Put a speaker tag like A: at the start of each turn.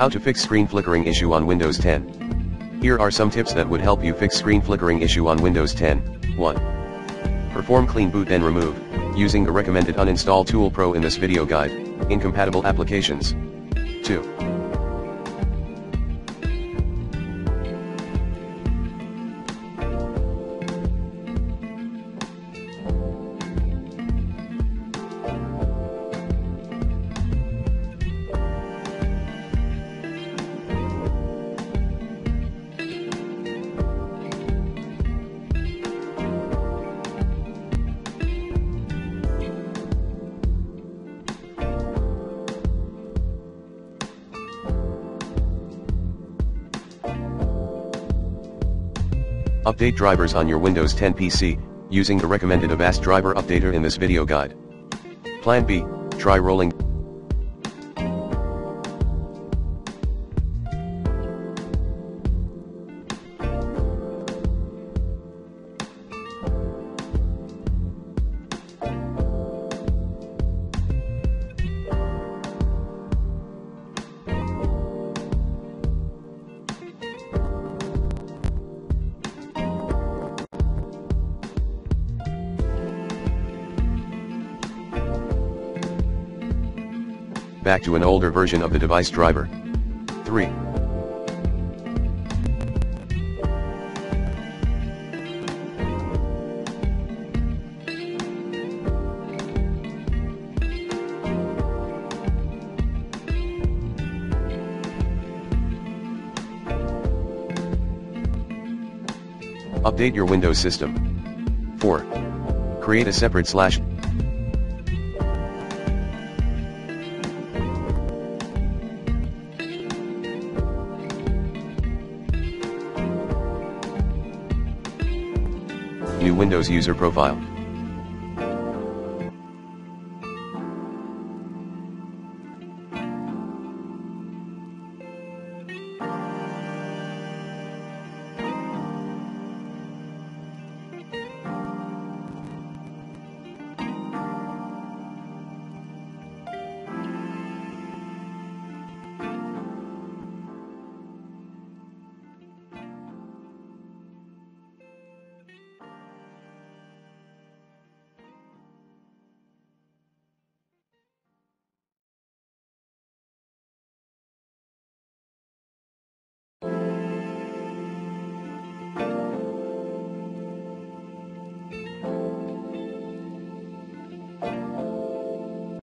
A: How to fix screen flickering issue on Windows 10. Here are some tips that would help you fix screen flickering issue on Windows 10. 1. Perform clean boot then remove, using the recommended uninstall tool Pro in this video guide, incompatible applications. 2. Update drivers on your Windows 10 PC, using the recommended Avast driver updater in this video guide. Plan B, try rolling. Back to an older version of the device driver. 3. Update your Windows system. 4. Create a separate / New Windows user profile.